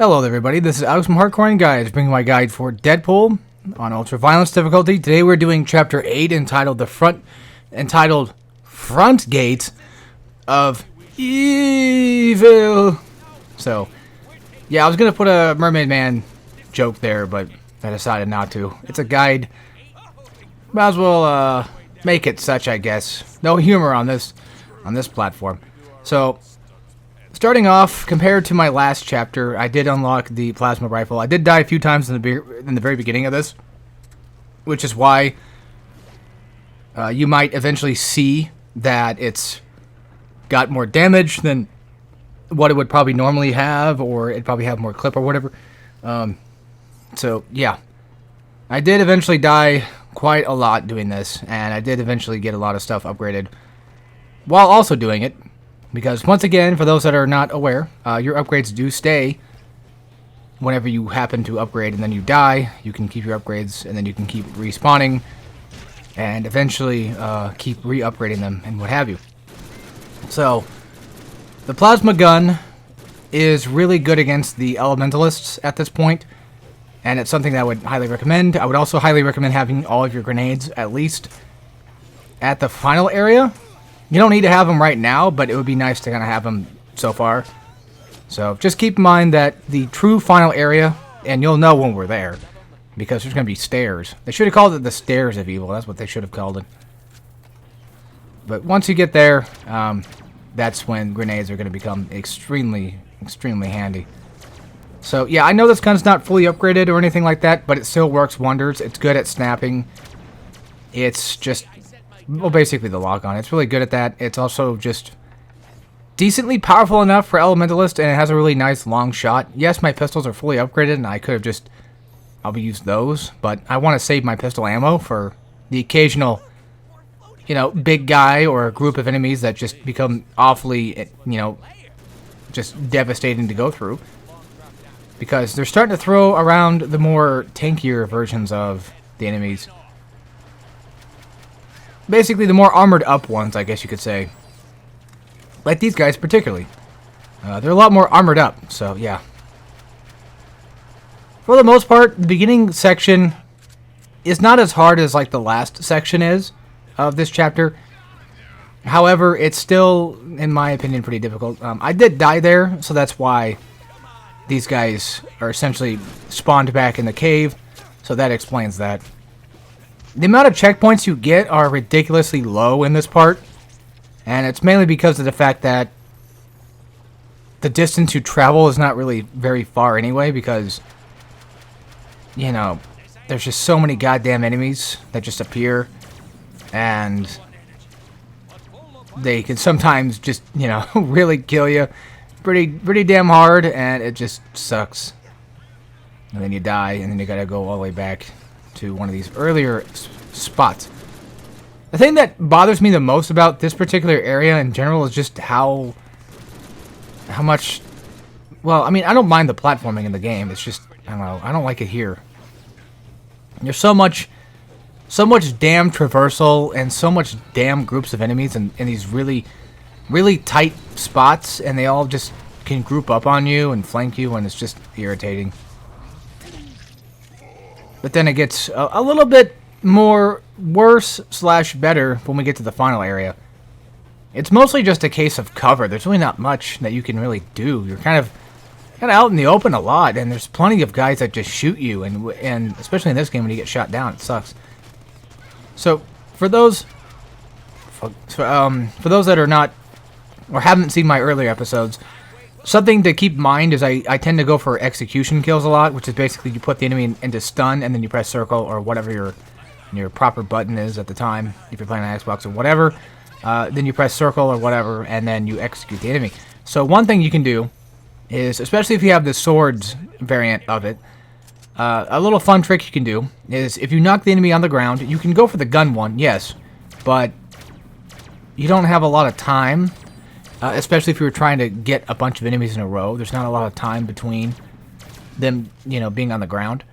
Hello there, everybody, this is Alex from Hardcore Guides, bringing my guide for Deadpool on Ultra Violence difficulty. Today we're doing Chapter 8 entitled Front Gate of Evil. So, yeah, I was going to put a Mermaid Man joke there, but I decided not to. It's a guide. Might as well make it such, I guess. No humor on this platform. So, starting off, compared to my last chapter, I did unlock the plasma rifle. I did die a few times in the very beginning of this, which is why you might eventually see that it's got more damage than what it would probably normally have, or it'd probably have more clip or whatever. So, yeah. I did eventually die quite a lot doing this, and I did eventually get a lot of stuff upgraded while also doing it. Because, once again, for those that are not aware, your upgrades do stay whenever you happen to upgrade and then you die. You can keep your upgrades, and then you can keep respawning, and eventually keep re-upgrading them, and what have you. So, the plasma gun is really good against the elementalists at this point, and it's something that I would highly recommend. I would also highly recommend having all of your grenades, at least at the final area. You don't need to have them right now, but it would be nice to kind of have them so far. So just keep in mind that the true final area, and you'll know when we're there, because there's going to be stairs. They should have called it the Stairs of Evil. That's what they should have called it. But once you get there, that's when grenades are going to become extremely, extremely handy. So yeah, I know this gun's not fully upgraded or anything like that, but it still works wonders. It's good at snapping. It's just... well, basically the lock-on. It's really good at that. It's also just decently powerful enough for Elementalist, and it has a really nice long shot. Yes, my pistols are fully upgraded, and I could have just... I'll use those, but I want to save my pistol ammo for the occasional, you know, big guy or a group of enemies that just become awfully, you know, just devastating to go through. Because they're starting to throw around the more tankier versions of the enemies. Basically, the more armored up ones, I guess you could say. Like these guys, particularly. They're a lot more armored up, so yeah. For the most part, the beginning section is not as hard as, like, the last section is of this chapter. However, it's still, in my opinion, pretty difficult. I did die there, so that's why these guys are essentially spawned back in the cave. So that explains that. The amount of checkpoints you get are ridiculously low in this part, and it's mainly because of the fact that the distance you travel is not really very far anyway, because, you know, there's just so many goddamn enemies that just appear, and they can sometimes just, you know, really kill you pretty damn hard, and it just sucks. And then you die, and then you gotta go all the way back to one of these earlier spots. The thing that bothers me the most about this particular area in general is just how much... well, I mean, I don't mind the platforming in the game. It's just, I don't know, I don't like it here. There's so much damn traversal and so much damn groups of enemies in these really tight spots, and they all just can group up on you and flank you, and it's just irritating. But then it gets a little bit more worse/better when we get to the final area. It's mostly just a case of cover. There's really not much that you can really do. You're kind of out in the open a lot, and there's plenty of guys that just shoot you, and especially in this game when you get shot down, it sucks. So for those that are not or haven't seen my earlier episodes, something to keep in mind is I tend to go for execution kills a lot, which is basically you put the enemy into stun, and then you press circle or whatever your proper button is at the time, if you're playing on Xbox or whatever. Then you press circle or whatever, and then you execute the enemy. So one thing you can do is, especially if you have the swords variant of it, a little fun trick you can do is if you knock the enemy on the ground, you can go for the gun one, yes, but you don't have a lot of time. Especially if you were trying to get a bunch of enemies in a row. There's not a lot of time between them, you know, being on the ground.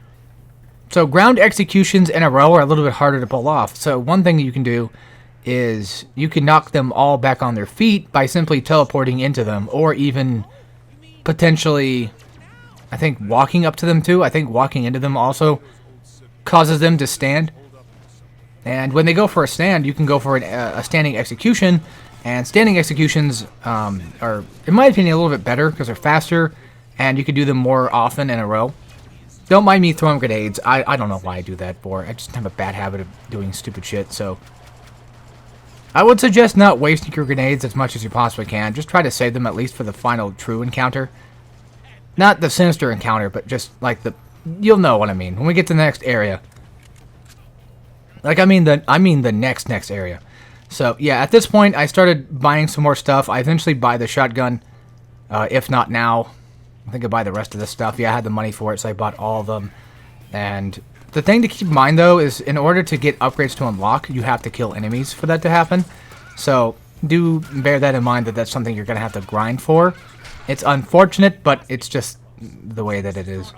So ground executions in a row are a little bit harder to pull off. So one thing that you can do is you can knock them all back on their feet by simply teleporting into them, or even potentially I think walking up to them too. I think walking into them also causes them to stand. And when they go for a stand, you can go for a standing execution. And standing executions are, in my opinion, a little bit better because they're faster and you can do them more often in a row. Don't mind me throwing grenades. I don't know why I do that for. I just have a bad habit of doing stupid shit, so I would suggest not wasting your grenades as much as you possibly can. Just try to save them at least for the final true encounter. Not the sinister encounter, but just like the... You'll know what I mean when we get to the next area. Like, I mean the next area. So, yeah, at this point, I started buying some more stuff. I eventually buy the shotgun, if not now. I think I buy the rest of this stuff. Yeah, I had the money for it, so I bought all of them. And the thing to keep in mind, though, is in order to get upgrades to unlock, you have to kill enemies for that to happen. So, do bear that in mind that that's something you're going to have to grind for. It's unfortunate, but it's just the way that it is.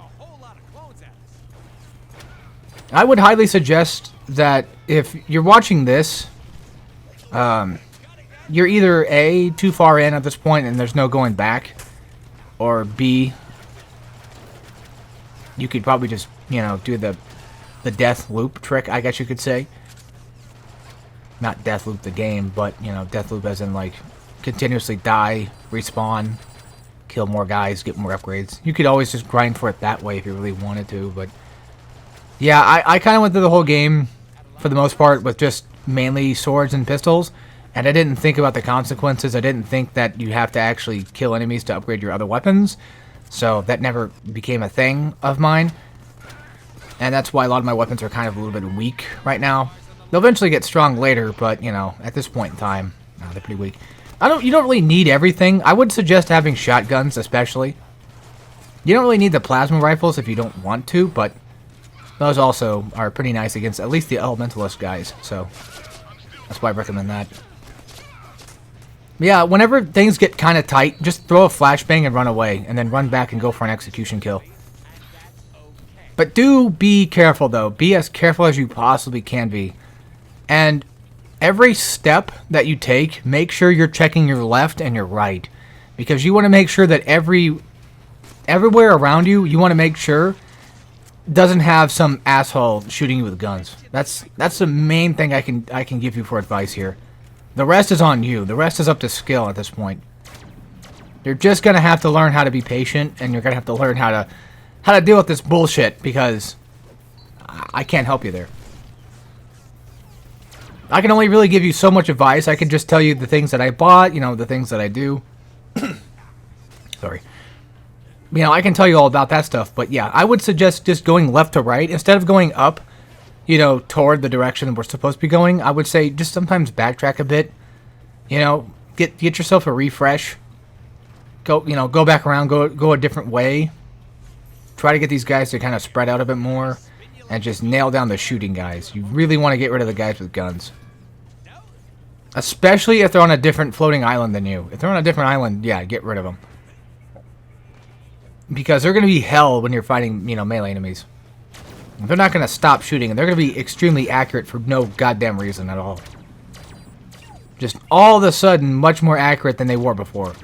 I would highly suggest that if you're watching this, you're either A, too far in at this point and there's no going back, or B, you could probably just, you know, do the death loop trick, I guess you could say. Not death loop the game, but, you know, death loop as in, like, continuously die, respawn, kill more guys, get more upgrades. You could always just grind for it that way if you really wanted to, but... Yeah, I kind of went through the whole game, for the most part, with just mainly swords and pistols, and I didn't think about the consequences. I didn't think that you have to actually kill enemies to upgrade your other weapons, so that never became a thing of mine. And that's why a lot of my weapons are kind of a little bit weak right now. They'll eventually get strong later, but, you know, at this point in time, they're pretty weak. You don't really need everything. I would suggest having shotguns, especially. You don't really need the plasma rifles if you don't want to, but those also are pretty nice against at least the elementalist guys, so that's why I recommend that. Yeah, whenever things get kind of tight, just throw a flashbang and run away, and then run back and go for an execution kill. But do be careful, though. Be as careful as you possibly can be. And every step that you take, make sure you're checking your left and your right. Because you want to make sure that everywhere around you, you want to make sure doesn't have some asshole shooting you with guns. That's the main thing I can give you for advice here. The rest is on you. The rest is up to skill at this point. You're just gonna have to learn how to be patient, and you're gonna have to learn how to deal with this bullshit, because I can't help you there. I can only really give you so much advice. I can just tell you the things that I bought, you know, the things that I do. Sorry. You know, I can tell you all about that stuff, but yeah, I would suggest just going left to right. Instead of going up, you know, toward the direction we're supposed to be going, I would say just sometimes backtrack a bit. You know, get yourself a refresh. Go back around, go a different way. Try to get these guys to kind of spread out a bit more, and just nail down the shooting guys. You really want to get rid of the guys with guns. Especially if they're on a different floating island than you. If they're on a different island, yeah, get rid of them. Because they're going to be hell when you're fighting, you know, melee enemies. They're not going to stop shooting, and they're going to be extremely accurate for no goddamn reason at all. Just all of a sudden, much more accurate than they were before.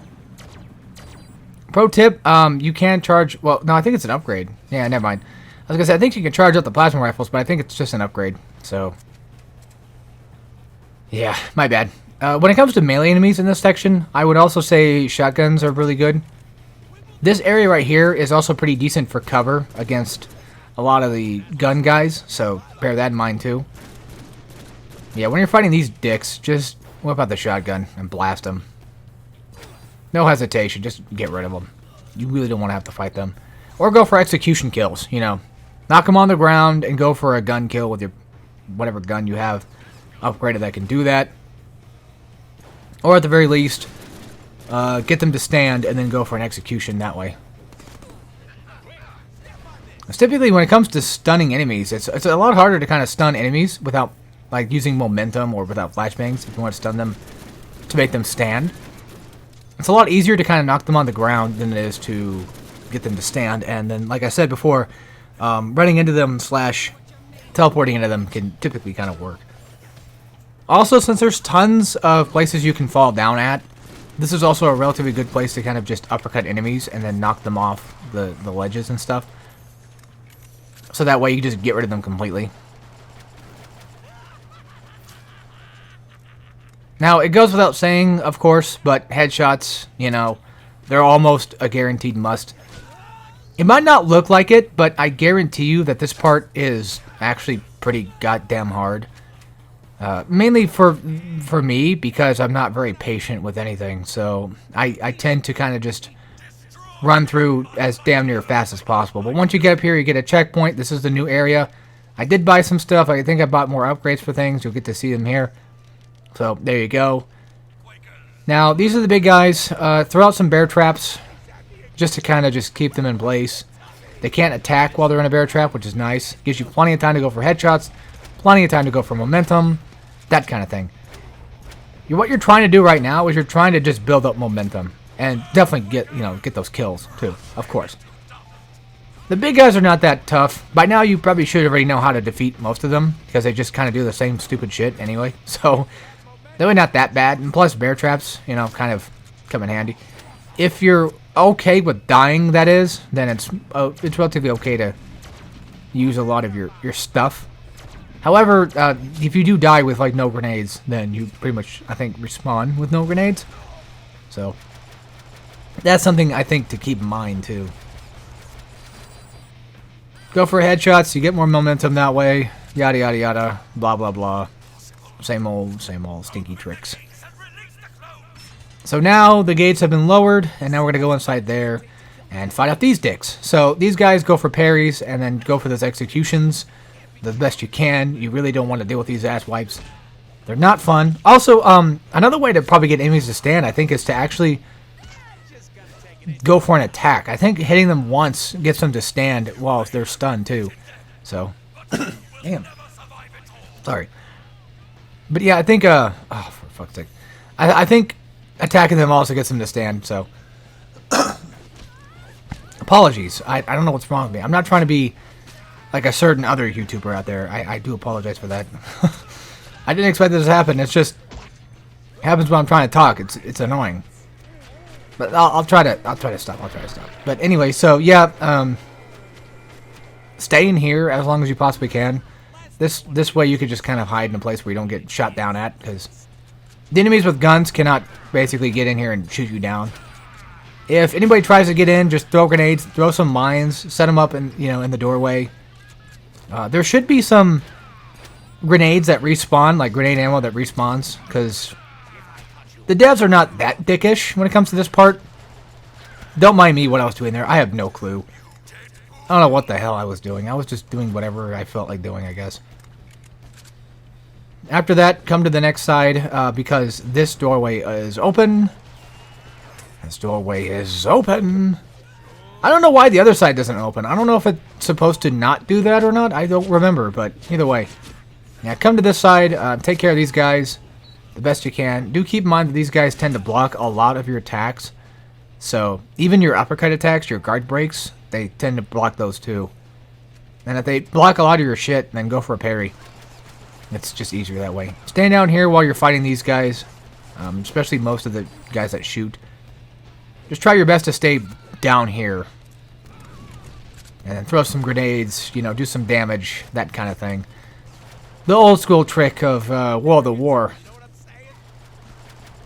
Pro tip, you can charge... Well, no, I think it's an upgrade. Yeah, never mind. I was going to say, I think you can charge up the plasma rifles, but I think it's just an upgrade. So, yeah, my bad. When it comes to melee enemies in this section, I would also say shotguns are really good. This area right here is also pretty decent for cover against a lot of the gun guys, so bear that in mind too. Yeah, when you're fighting these dicks, just whip out the shotgun and blast them. No hesitation, just get rid of them. You really don't want to have to fight them. Or go for execution kills, you know. Knock them on the ground and go for a gun kill with your whatever gun you have upgraded that can do that. Or at the very least, get them to stand and then go for an execution that way. Typically, when it comes to stunning enemies, it's a lot harder to kind of stun enemies without, like, using momentum or without flashbangs if you want to stun them to make them stand. It's a lot easier to kind of knock them on the ground than it is to get them to stand. And then, like I said before, running into them / teleporting into them can typically kind of work. Also, since there's tons of places you can fall down at, This is also a relatively good place to kind of just uppercut enemies and then knock them off the ledges and stuff. So that way you just get rid of them completely. Now, it goes without saying, of course, but headshots, you know, they're almost a guaranteed must. It might not look like it, but I guarantee you that this part is actually pretty goddamn hard. Mainly for me, because I'm not very patient with anything, so I tend to kind of just run through as damn near fast as possible. But once you get up here, you get a checkpoint. This is the new area. I did buy some stuff. I think I bought more upgrades for things. You'll get to see them here. So, there you go. Now, these are the big guys. Throw out some bear traps, just to kind of just keep them in place. They can't attack while they're in a bear trap, which is nice. Gives you plenty of time to go for headshots, plenty of time to go for momentum, that kind of thing. What you're trying to do right now is you're trying to just build up momentum. And definitely get those kills, too, of course. The big guys are not that tough. By now, you probably should already know how to defeat most of them, because they just kind of do the same stupid shit anyway. So, they're not that bad. And plus, bear traps, kind of come in handy. If you're okay with dying, that is, then it's relatively okay to use a lot of your stuff. However, if you do die with, like, no grenades, then you pretty much, I think, respawn with no grenades. So, that's something I think to keep in mind, too. Go for headshots, you get more momentum that way, yada yada yada, blah blah blah. Same old stinky tricks. So now the gates have been lowered, and now we're going to go inside there and fight out these dicks. So these guys go for parries and then go for those executions the best you can. You really don't want to deal with these ass wipes. They're not fun. Also, another way to probably get enemies to stand, I think, is to actually go for an attack. I think hitting them once gets them to stand while they're stunned, too. So, damn. Sorry. But yeah, I think, oh, for fuck's sake. I think attacking them also gets them to stand, so. Apologies. I don't know what's wrong with me. I'm not trying to be like a certain other YouTuber out there. I do apologize for that. I didn't expect this to happen. It's just happens when I'm trying to talk. It's annoying. But I'll try to stop. But anyway, so yeah, stay in here as long as you possibly can. This way you could just kind of hide in a place where you don't get shot down at, because the enemies with guns cannot basically get in here and shoot you down. If anybody tries to get in, just throw grenades, throw some mines, set them up in the doorway. There should be some grenades that respawn, like grenade ammo that respawns, because the devs are not that dickish when it comes to this part. Don't mind me what I was doing there. I have no clue. I don't know what the hell I was doing. I was just doing whatever I felt like doing, I guess. After that, come to the next side, because this doorway is open. This doorway is open. I don't know why the other side doesn't open. I don't know if it's supposed to not do that or not. I don't remember, but either way. Yeah, come to this side. Take care of these guys the best you can. Do keep in mind that these guys tend to block a lot of your attacks. So, even your uppercut attacks, your guard breaks, they tend to block those too. And if they block a lot of your shit, then go for a parry. It's just easier that way. Stand down here while you're fighting these guys. Especially most of the guys that shoot. Just try your best to stay down here. And then throw some grenades, do some damage, that kind of thing. The old school trick of World of War.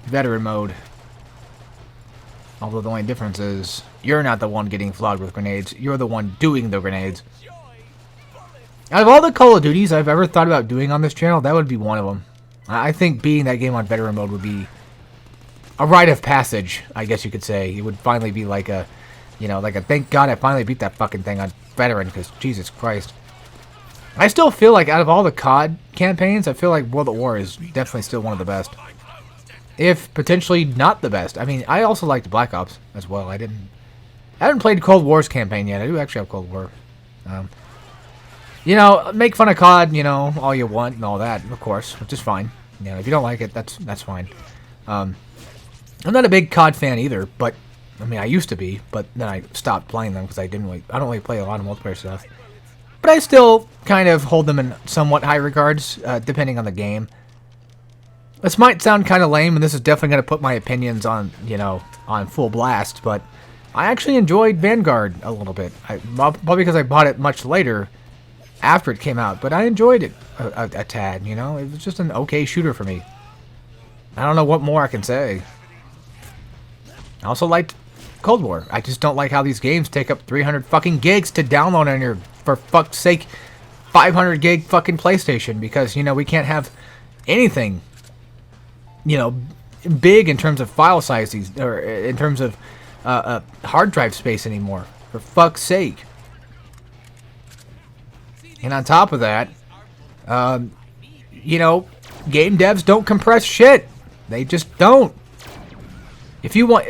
Veteran mode. Although the only difference is, you're not the one getting flogged with grenades. You're the one doing the grenades. Out of all the Call of Duties I've ever thought about doing on this channel, that would be one of them. I think beating that game on veteran mode would be a rite of passage, I guess you could say. It would finally be like a, thank God I finally beat that fucking thing on veteran, because Jesus Christ. I still feel like out of all the COD campaigns, I feel like World at War is definitely still one of the best. If potentially not the best. I mean, I also liked Black Ops as well. I haven't played Cold War's campaign yet. I do actually have Cold War. Make fun of COD, all you want and all that, of course, which is fine. If you don't like it, that's fine. I'm not a big COD fan either, but I mean, I used to be, but then I stopped playing them because I don't really play a lot of multiplayer stuff. But I still kind of hold them in somewhat high regards, depending on the game. This might sound kind of lame, and this is definitely going to put my opinions on, you know, on full blast, but I actually enjoyed Vanguard a little bit. Probably because I bought it much later after it came out, but I enjoyed it a tad, you know? It was just an okay shooter for me. I don't know what more I can say. I also liked Cold War. I just don't like how these games take up 300 fucking gigs to download on your, for fuck's sake, 500 gig fucking PlayStation, because, you know, we can't have anything, you know, big in terms of file sizes, or in terms of hard drive space anymore, for fuck's sake. And on top of that, you know, game devs don't compress shit. They just don't. If you want,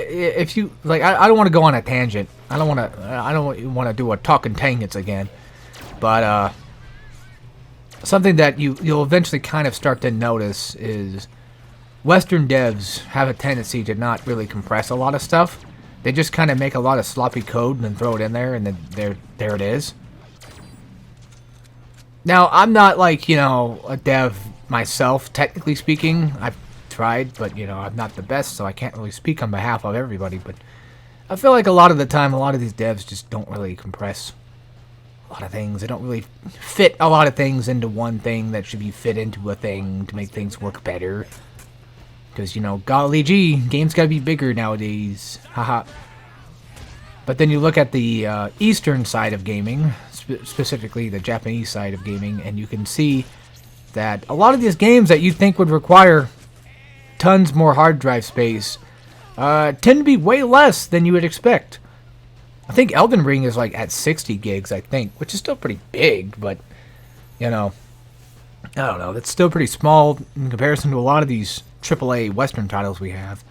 like, I don't want to go on a tangent. I don't want to do a talking tangents again. But something that you'll eventually kind of start to notice is Western devs have a tendency to not really compress a lot of stuff. They just kind of make a lot of sloppy code and then throw it in there, and then there it is. Now, I'm not, like, you know, a dev myself, technically speaking. I've tried, but, you know, I'm not the best, so I can't really speak on behalf of everybody. But I feel like a lot of the time, a lot of these devs just don't really compress a lot of things. They don't really fit a lot of things into one thing that should be fit into a thing to make things work better. Because, you know, golly gee, games gotta be bigger nowadays. Haha. But then you look at the eastern side of gaming, specifically the Japanese side of gaming, and you can see that a lot of these games that you think would require tons more hard drive space tend to be way less than you would expect. I think Elden Ring is like at 60 gigs, I think, which is still pretty big, but, you know, I don't know. That's still pretty small in comparison to a lot of these AAA Western titles we have.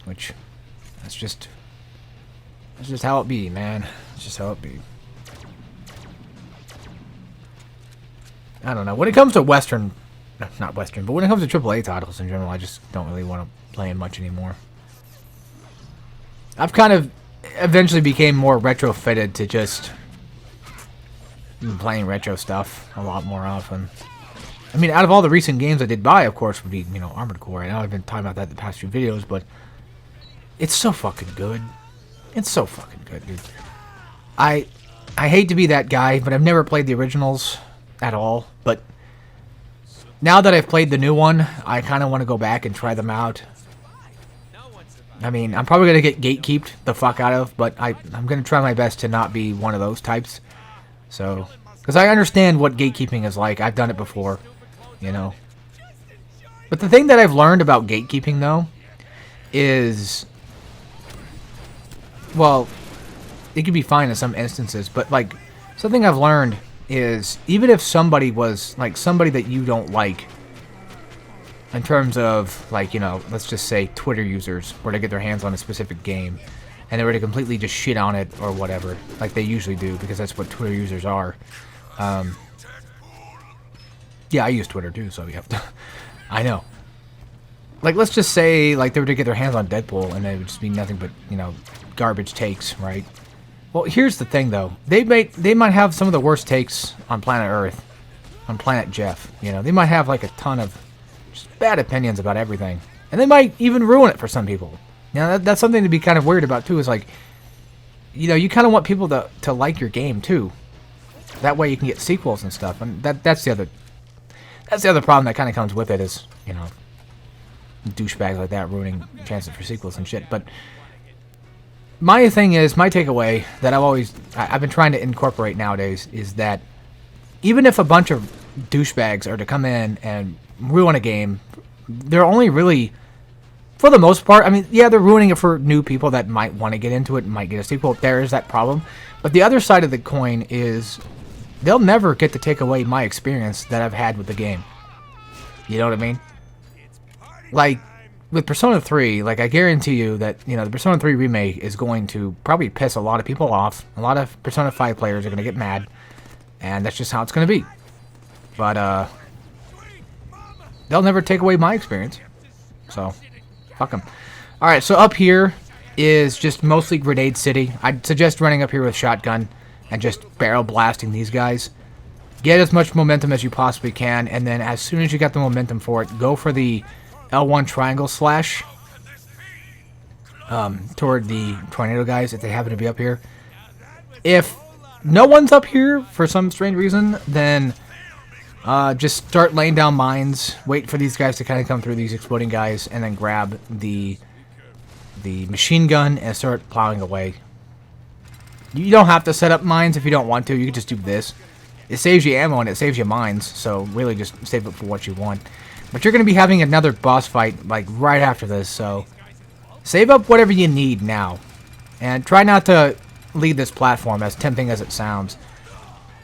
Which, that's just how it be, man. It's just how it be. I don't know. When it comes to Western, not Western, but when it comes to AAA titles in general, I just don't really want to play them much anymore. I've kind of eventually became more retrofitted to just playing retro stuff a lot more often. I mean, out of all the recent games I did buy, of course, would be, you know, Armored Core. I know I've been talking about that in the past few videos, but it's so fucking good. It's so fucking good, dude. I hate to be that guy, but I've never played the originals at all. But now that I've played the new one, I kind of want to go back and try them out. I mean, I'm probably going to get gatekeeped the fuck out of, but I'm going to try my best to not be one of those types. So, because I understand what gatekeeping is like. I've done it before, you know. But the thing that I've learned about gatekeeping, though, is, well, it could be fine in some instances, but, like, something I've learned is, even if somebody was, like, somebody that you don't like, in terms of, like, you know, let's just say Twitter users were to get their hands on a specific game, and they were to completely just shit on it or whatever, like they usually do, because that's what Twitter users are. Yeah, I use Twitter too, so you have to... I know. Like, let's just say, like, they were to get their hands on Deadpool, and it would just be nothing but, you know, garbage takes, right? Well, here's the thing, though. They might have some of the worst takes on planet Earth, on Planet Jeff. You know, they might have, like, a ton of just bad opinions about everything. And they might even ruin it for some people. You know, that's something to be kind of worried about, too, is, like, you know, you kind of want people to like your game, too. That way you can get sequels and stuff. And that's the other problem that kind of comes with it is, you know, douchebags like that ruining chances for sequels and shit. But my thing is, my takeaway that I've been trying to incorporate nowadays is that even if a bunch of douchebags are to come in and ruin a game, they're only really, for the most part, I mean, yeah, they're ruining it for new people that might want to get into it and might get a sequel. There is that problem. But the other side of the coin is they'll never get to take away my experience that I've had with the game. You know what I mean? Like, with Persona 3, like, I guarantee you that, you know, the Persona 3 remake is going to probably piss a lot of people off. A lot of Persona 5 players are going to get mad. And that's just how it's going to be. But, they'll never take away my experience. So, fuck them. Alright, so up here is just mostly Grenade City. I'd suggest running up here with shotgun and just barrel blasting these guys. Get as much momentum as you possibly can, and then as soon as you got the momentum for it, go for the L1 triangle slash toward the tornado guys if they happen to be up here. If no one's up here for some strange reason, then just start laying down mines, wait for these guys to kind of come through, these exploding guys, and then grab the machine gun and start plowing away. You don't have to set up mines if you don't want to. You can just do this. It saves you ammo and it saves you mines, so really just save it for what you want. But you're going to be having another boss fight like right after this, so save up whatever you need now. And try not to leave this platform, as tempting as it sounds.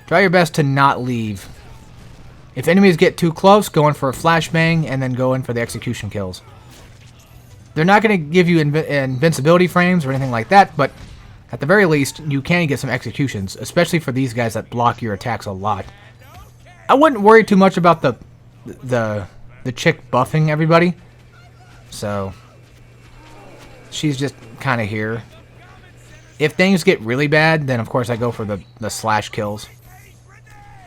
Try your best to not leave. If enemies get too close, go in for a flashbang and then go in for the execution kills. They're not going to give you invincibility frames or anything like that, but at the very least, you can get some executions, especially for these guys that block your attacks a lot. I wouldn't worry too much about the chick buffing everybody. So, she's just kind of here. If things get really bad, then of course I go for the slash kills.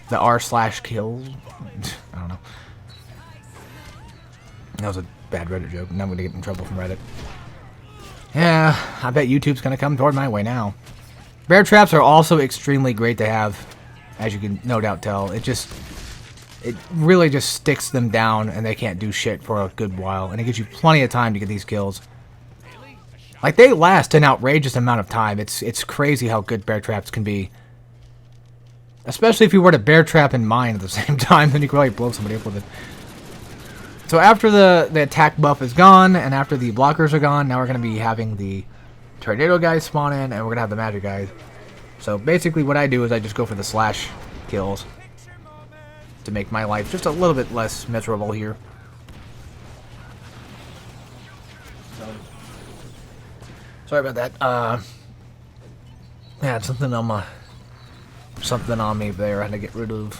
The R slash kills. I don't know. That was a bad Reddit joke. Now I'm going to get in trouble from Reddit. Yeah, I bet YouTube's going to come toward my way now. Bear traps are also extremely great to have, as you can no doubt tell. It really just sticks them down and they can't do shit for a good while. And it gives you plenty of time to get these kills. Like, they last an outrageous amount of time. It's crazy how good bear traps can be. Especially if you were to bear trap and mine at the same time, then you could probably blow somebody up with it. So after the attack buff is gone, and after the blockers are gone, now we're going to be having the tornado guys spawn in, and we're going to have the magic guys. So basically what I do is I just go for the slash kills to make my life just a little bit less miserable here. Sorry about that. I had something on me there I had to get rid of.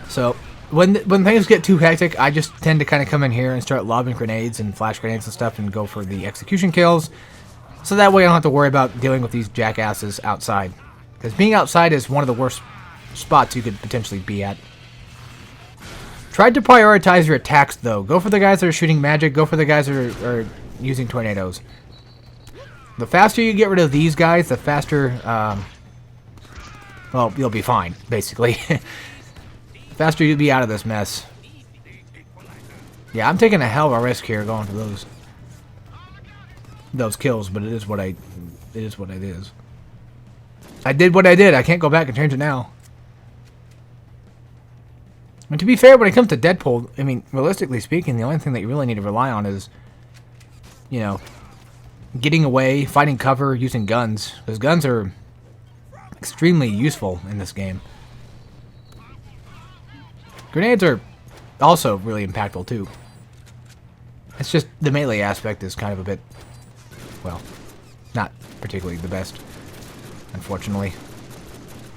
So when things get too hectic, I just tend to kind of come in here and start lobbing grenades and flash grenades and stuff and go for the execution kills. So that way I don't have to worry about dealing with these jackasses outside. Because being outside is one of the worst spots you could potentially be at. Try to prioritize your attacks though. Go for the guys that are shooting magic. Go for the guys that are using tornadoes. The faster you get rid of these guys, the faster, well, you'll be fine, basically. The faster you'll be out of this mess. Yeah, I'm taking a hell of a risk here going for those kills, but it is what it is. I did what I did. I can't go back and change it now. And to be fair, when it comes to Deadpool, I mean, realistically speaking, the only thing that you really need to rely on is, you know, getting away, fighting cover, using guns. Because guns are extremely useful in this game. Grenades are also really impactful too. It's just the melee aspect is kind of a bit, well, not particularly the best, unfortunately.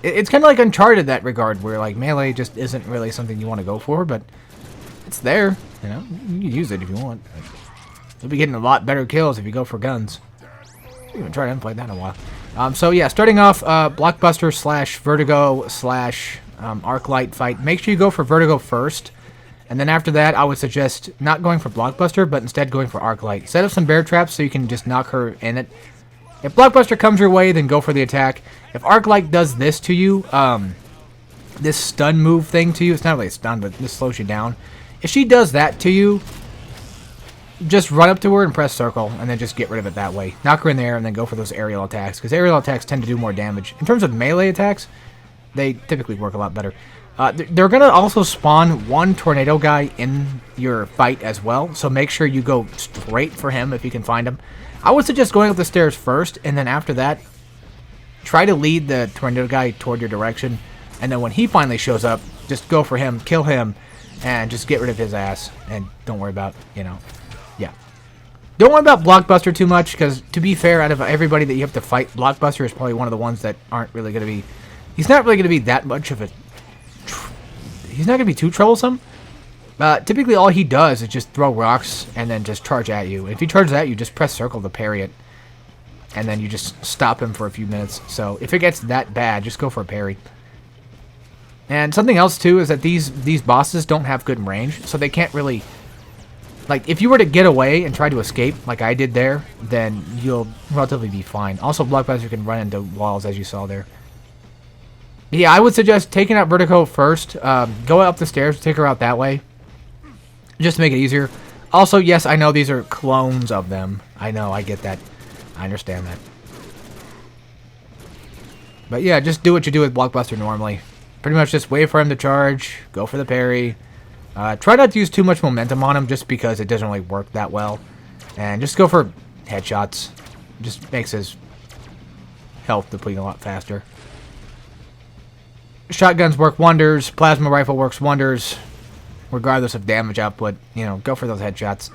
It's kind of like Uncharted that regard, where like melee just isn't really something you want to go for, but it's there, you know. You can use it if you want. You'll be getting a lot better kills if you go for guns. I haven't tried, I haven't played that in a while. So yeah, starting off Blockbuster / Vertigo / Arclight fight. Make sure you go for Vertigo first, and then after that, I would suggest not going for Blockbuster, but instead going for Arclight. Set up some bear traps so you can just knock her in it. If Blockbuster comes your way, then go for the attack. If Arclight does this to you, this stun move thing to you, it's not really a stun, but this slows you down. If she does that to you, just run up to her and press circle, and then just get rid of it that way. Knock her in there, and then go for those aerial attacks, because aerial attacks tend to do more damage. In terms of melee attacks, they typically work a lot better. They're going to also spawn one tornado guy in your fight as well, so make sure you go straight for him if you can find him. I would suggest going up the stairs first, and then after that, try to lead the tornado guy toward your direction, and then when he finally shows up, just go for him, kill him, and just get rid of his ass, and don't worry about, you know, yeah. Don't worry about Blockbuster too much, because to be fair, out of everybody that you have to fight, Blockbuster is probably one of the ones that aren't really going to be, he's not really going to be that much of a, he's not going to be too troublesome. Typically all he does is just throw rocks and then just charge at you. If he charges at you, just press circle to parry it. And then you just stop him for a few minutes. So if it gets that bad, just go for a parry. And something else too is that these bosses don't have good range, so they can't really, like, if you were to get away and try to escape like I did there, then you'll relatively be fine. Also, Blockbuster can run into walls, as you saw there. Yeah, I would suggest taking out Vertigo first. Go up the stairs, take her out that way, just to make it easier. Also, yes, I know these are clones of them. I know, I get that. I understand that. But yeah, just do what you do with Blockbuster normally. Pretty much just wait for him to charge, go for the parry. Try not to use too much momentum on him just because it doesn't really work that well. And just go for headshots. Just makes his health deplete a lot faster. Shotguns work wonders. Plasma rifle works wonders. Regardless of damage output, you know, go for those headshots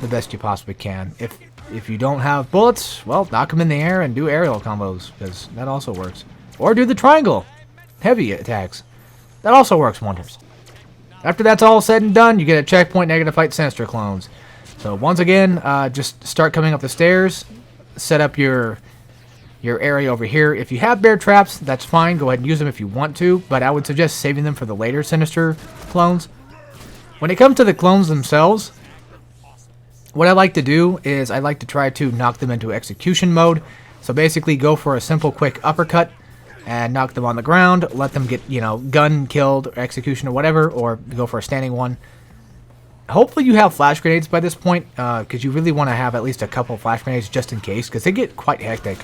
the best you possibly can. If you don't have bullets, well, knock them in the air and do aerial combos, because that also works. Or do the triangle heavy attacks. That also works wonders. After that's all said and done, you get a checkpoint negative fight Sinister clones. So once again, just start coming up the stairs, set up your area over here. If you have bear traps, that's fine. Go ahead and use them if you want to, but I would suggest saving them for the later Sinister clones. When it comes to the clones themselves, what I like to do is I like to try to knock them into execution mode. So basically go for a simple quick uppercut and knock them on the ground, let them get, you know, gun killed or execution or whatever, or go for a standing one. Hopefully you have flash grenades by this point, because you really want to have at least a couple flash grenades just in case, because they get quite hectic.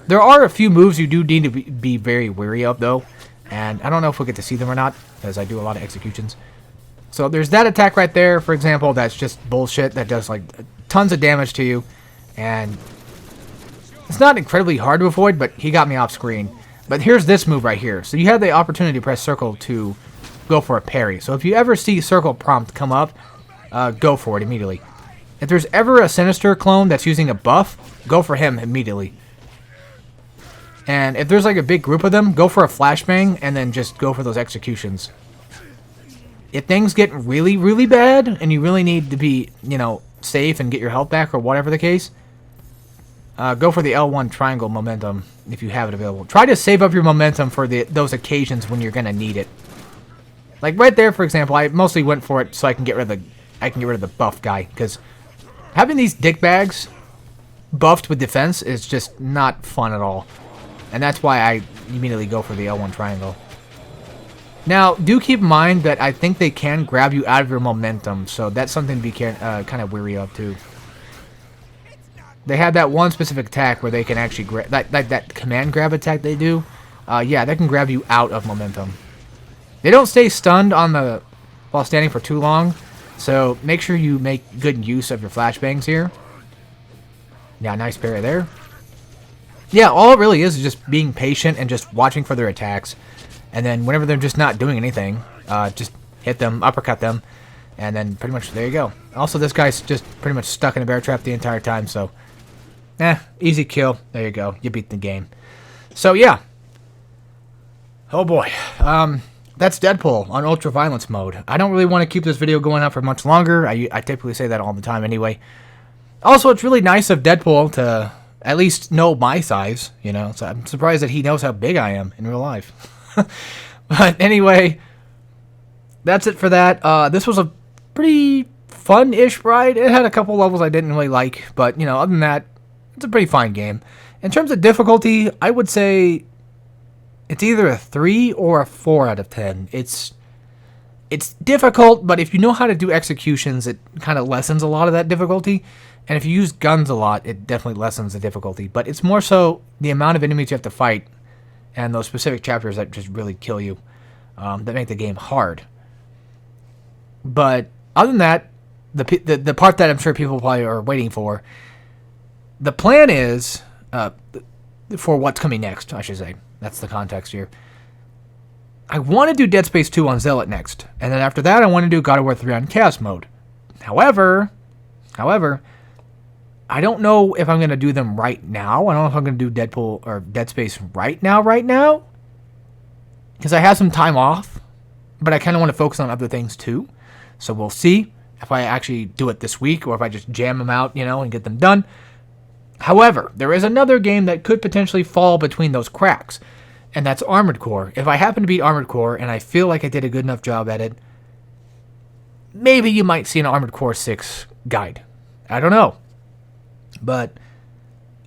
There are a few moves you do need to be very wary of, though, and I don't know if we'll get to see them or not, because I do a lot of executions. So there's that attack right there, for example, that's just bullshit, that does like tons of damage to you, and it's not incredibly hard to avoid, but he got me off screen. But here's this move right here. So you have the opportunity to press circle to go for a parry. So if you ever see circle prompt come up, go for it immediately. If there's ever a Sinister clone that's using a buff, go for him immediately. And if there's like a big group of them, go for a flashbang and then just go for those executions. If things get really, really bad and you really need to be, you know, safe and get your health back or whatever the case, go for the L1 triangle momentum if you have it available. Try to save up your momentum for those occasions when you're gonna need it. Like right there, for example, I mostly went for it so I can get rid of the buff guy, because having these dick bags buffed with defense is just not fun at all. And that's why I immediately go for the L1 triangle. Now, do keep in mind that I think they can grab you out of your momentum, so that's something to be kind of wary of too. They have that one specific attack where they can actually grab that command grab attack they do. Yeah, that can grab you out of momentum. They don't stay stunned while standing for too long, so make sure you make good use of your flashbangs here. Yeah, nice parry there. Yeah, all it really is just being patient and just watching for their attacks. And then whenever they're just not doing anything, just hit them, uppercut them, and then pretty much there you go. Also, this guy's just pretty much stuck in a bear trap the entire time, so easy kill. There you go. You beat the game. So yeah. Oh boy. That's Deadpool on Ultra Violence mode. I don't really want to keep this video going on for much longer. I typically say that all the time anyway. Also, it's really nice of Deadpool to at least know my size, you know, so I'm surprised that he knows how big I am in real life. But anyway, that's it for that. This was a pretty fun-ish ride. It had a couple levels I didn't really like, but, you know, other than that, it's a pretty fine game. In terms of difficulty, I would say it's either a 3 or a 4 out of 10. It's difficult, but if you know how to do executions, it kind of lessens a lot of that difficulty. And if you use guns a lot, it definitely lessens the difficulty. But it's more so the amount of enemies you have to fight and those specific chapters that just really kill you, that make the game hard. But other than that, the part that I'm sure people probably are waiting for, the plan is, for what's coming next, I should say. That's the context here. I want to do Dead Space 2 on Zealot next, and then after that I want to do God of War 3 on Chaos mode. However, I don't know if I'm going to do them right now. I don't know if I'm going to do Deadpool or Dead Space right now. Because I have some time off. But I kind of want to focus on other things too. So we'll see if I actually do it this week or if I just jam them out, you know, and get them done. However, there is another game that could potentially fall between those cracks. and that's Armored Core. If I happen to beat Armored Core and I feel like I did a good enough job at it, maybe you might see an Armored Core 6 guide. I don't know. But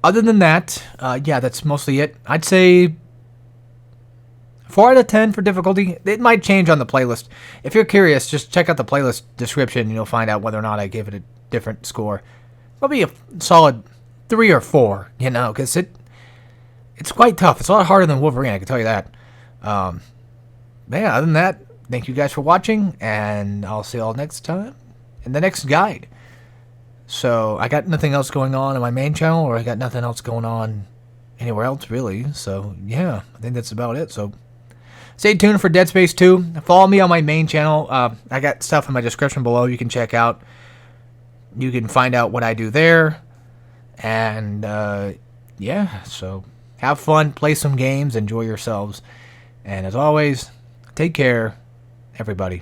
other than that, yeah, that's mostly it. I'd say 4 out of 10 for difficulty. It might change on the playlist. If you're curious, just check out the playlist description and you'll find out whether or not I give it a different score. It'll be a solid 3 or 4, you know, because it's quite tough. It's a lot harder than Wolverine, I can tell you that. But yeah, other than that, thank you guys for watching, and I'll see you all next time in the next guide. So, I got nothing else going on my main channel, or I got nothing else going on anywhere else, really. So, yeah, I think that's about it. So, stay tuned for Dead Space 2. Follow me on my main channel. I got stuff in my description below you can check out. You can find out what I do there. And, yeah, so have fun, play some games, enjoy yourselves. And as always, take care, everybody.